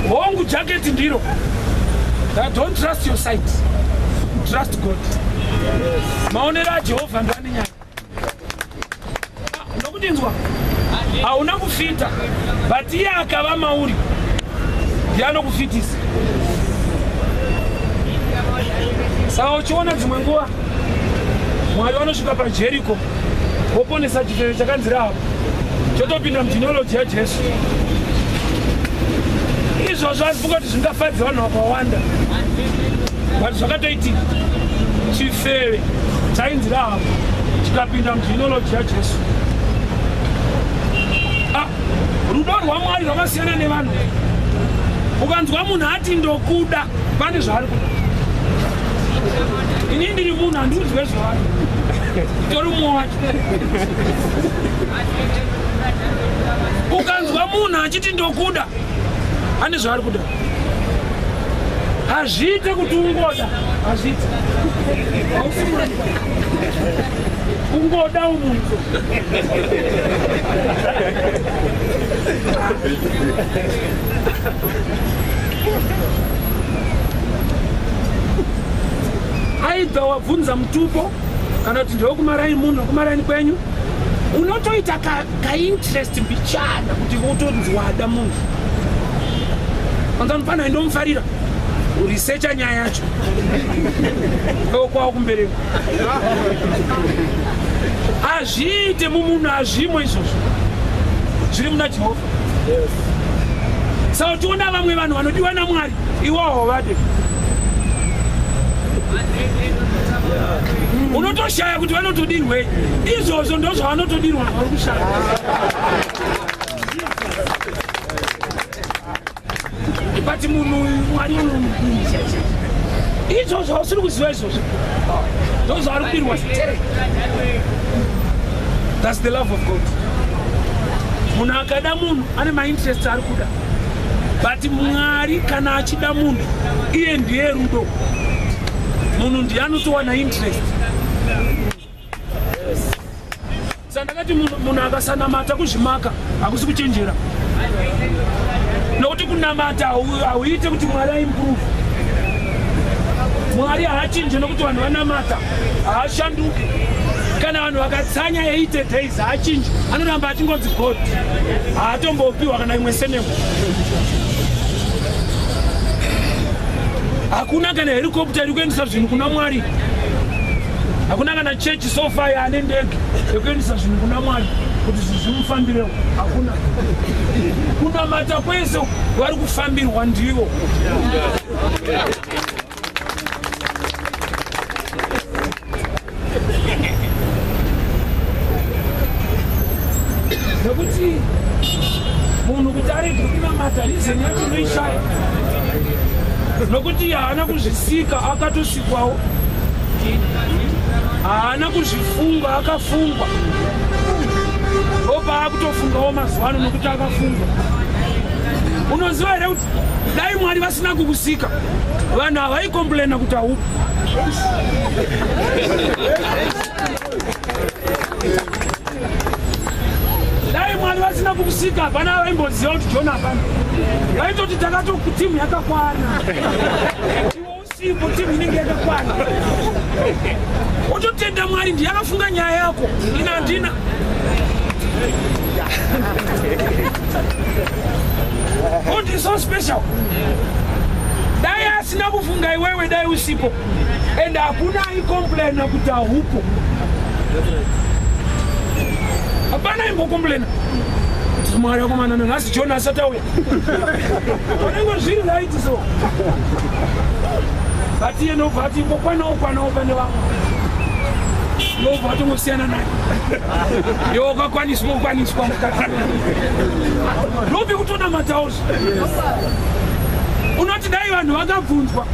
Hongu jaketi ndiro. Don't trust your sight. Trust God. Maonero aJehovha ndo ane nyaya. Nokudinzwa hauna kufita but iye akava mauri ndiye anokufitisa. Saka uchiona dzimwe nguva Mwari vanosvika paJeriko voponesa chifeve chakanzi Rahabhi chotopinda mugenealogy yaJesu. zvazvuka kuti zvingafadza vanhu vakawanda but zvakatoitika chifeve chainzira havo chikapinda mugenealogy yajesu. Rudo rwaMwari rwakasiyana nevanhu. Ukanzwa munhu ati ndokuda pane zvaari kuda. Ini ndiri munhu handiudzwe zvaari tori mumwe wacho. Ukanzwa munhu achiti ndokuda ane zvaari kuda. Hazviite kuti ungoda, hazviite. Ungoda umuntu. Aidha wabvunza mutupo kana kuti ndewekumaraini munhu wekumaraini kwenyu unotoita kainterest mbichana kuti utonzi wada munhu. Anzani pana indomufarira urisecha nyaya yacho okwawo kumbereko. Hazviite mumunhu hazvimwe izvozvo zviri muna Jehovha. Saka tiona vamwe vanhu vanodiwa naMwari iwawo vade. Unotoshaya kuti vanotodirwei izvozvo ndo zvavanotodirwa vari kushaya. But munhu Mwari izvozvo hausiri kuziva izvozvo ndo zvavari kudirwa. That's the love of God. Munhu akada munhu ane mainterest ari kuda, but Mwari kana achida munhu iye ndiye rudo. Munhu ndiye anotowana interest. Saka ndakati munhu akasanamata kuzvimaka hakusi kuchenjera. Nokuti kunamata hauite kuti Mwari aimprove. Mwari haachinje nokuti vanhu vanamata haashanduke. Kana vanhu vakatsanya 80 days haachinje, anoramba achingonzi God. Haatombopiwa kana imwe senemo. Hakuna kana helicopter iri kuendesa zvinhu kuna Mwari. Hakuna kana chechi sofa yaane ndege yekuendesa zvinhu kuna Mwari kuti zvimufambirewo. Hakuna. Kunamata kwese vari kufambirwa ndivo. Nokuti munhu kuti arege kunamata rizeni yacho inoishaya. Nokuti haana kuzvisika akatosikwawo. Haana kuzvifunga akafungwa. Opa akutofungawo mazuva ano nokuti akafungwa. Unoziva here kuti dai Mwari vasina kukusika vanhu havaikomplena kuti haupo. Dai Mwari vasina kukusika hapana havaimboziva kuti Jona hapana. Vaitoti takatoku timu yakakwana. Iwo usipo timu inenge yakakwana. Utotenda Mwari ndiye akafunga nyaya yako. Ina handina. God is so special. Dai asina kufunga iwewe dai usipo. And hakuna aikomplena kuti haupo. Hapana imbokomplena. Mwari wakomana nhasi Jona asati auya. Vanenge zviri right so. But iye nobva ati imbokwanawo pane vamwe. Nobva atongosiyana naye. Iwe wakakwaniswa mukati. Ndopi kutonamatawo. Unoti dai vanhu vakabvunzwa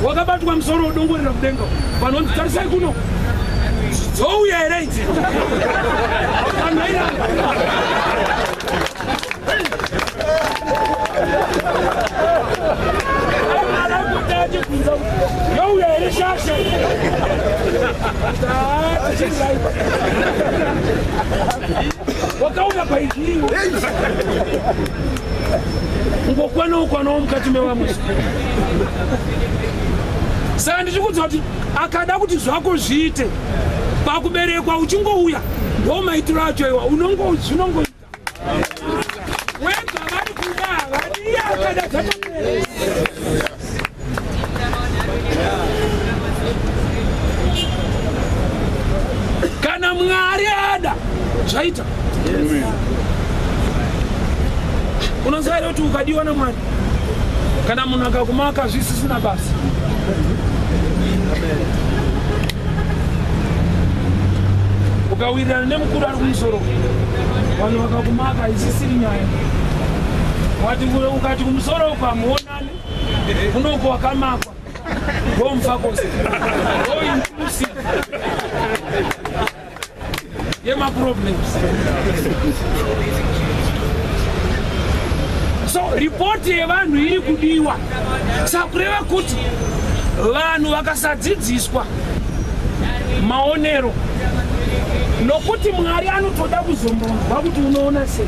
wakabatwa musoro udongorera kudenga vanonzi tarisai kuno dzouya here idzi youya here shasha wakauya paizviriwo ngokwanokwanawo mukati mevamwe. Saka ndichikudza kuti akada kuti zvako zviite pakuberekwa uchingouya ndo maitiro acho iwa zvinongoita wega vari kuda havadi iye akada zvachobereka. Kana Mwari ada zvaita. Unoziva here kuti ukadiwa naMwari kana munhu akakumaka zvisisina basa. Ukawirirana nemukuru ari kumusoro, vanhu vakakumaka isisiri nyaya. Ukati kumusoro ukamuonani, unoko wakamakwa. Ngomfakosi. Inclusive. Yema problems. So report yevanhu iri kudiwa. Sakureva kuti vanhu vakasadzidziswa maonero nokuti Mwari anotoda kuzombonzwa kuti unoona sei.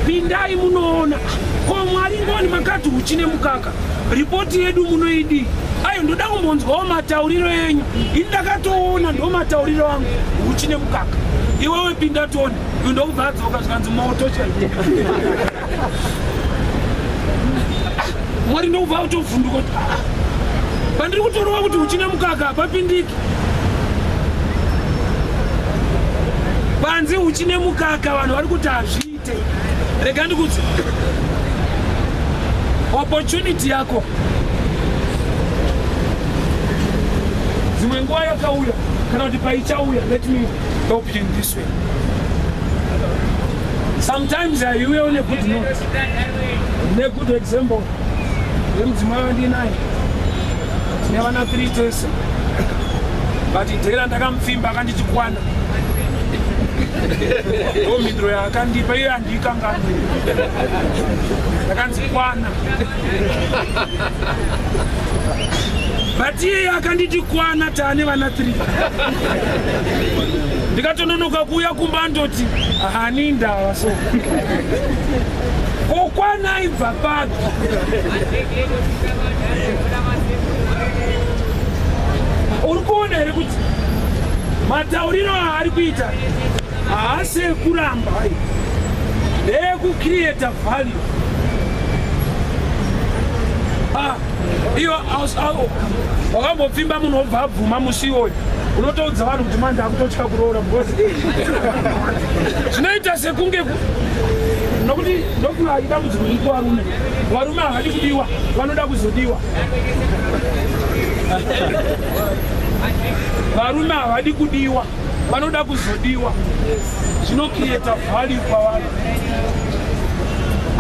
Pindai munoona ko Mwari ngoni makati uchine mukaka. Ripoti yedu munoidi. Ayo ndoda kumbonzwawo matauriro yenyu. Indakatoona ndo matauriro angu uchine mukaka. Iwewe pinda tone. Ndokubvadzoka zvanzi moto chaiwo. Mwari ndokubva utovhunduka kuti pandiri kutorova kuti uchine mukaka papindiki. Panzi uchine mukaka vanhu vari kuti hazviite. Rega ndikudzi opportunity yako dzimwe nguva yakauya kana kuti paichauya. Let me help you in this way. Sometimes you will on a good note. A good example. Never 3 days. But it didn't come fimba and it's one. Oh, Midroya can't be pay and you can't. I can't see one. But here I can't do one at a 3. Ndikatononoka kuya kumbandoti ahaninda waso kokwana ibva paki uri kuona here kuti matauriro aari kuita haasi ekuramba ndeekucreata value. Iyo wakambopfimba munhu obva abvuma musi iyoyo unotoudza vanhu kuti manje akutotya kuroora because zvinoita sekunge nokuti ndofunga achidambudziko iko varume havadi kudiwa, vanoda kuzodiwa. Varume havadi kudiwa, vanoda kuzodiwa. Zvinocreata value pavanhu.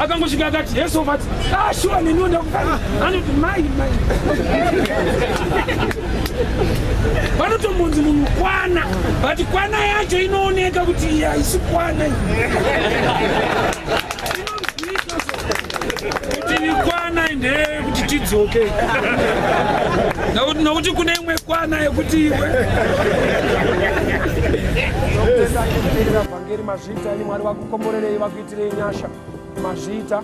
Akangosvika akati Yesu vati shuwa nenoda kufanya anoti mai vanotombonzi munhu kwana, but kwana yacho inooneka kuti haisi kwana kuti ni kwana ndekuti tidzoke nokuti kune imwe kwana yekuti iwe vhangeri mazvita ini Mwari vakukomborerei vakuitirei nyasha mazvita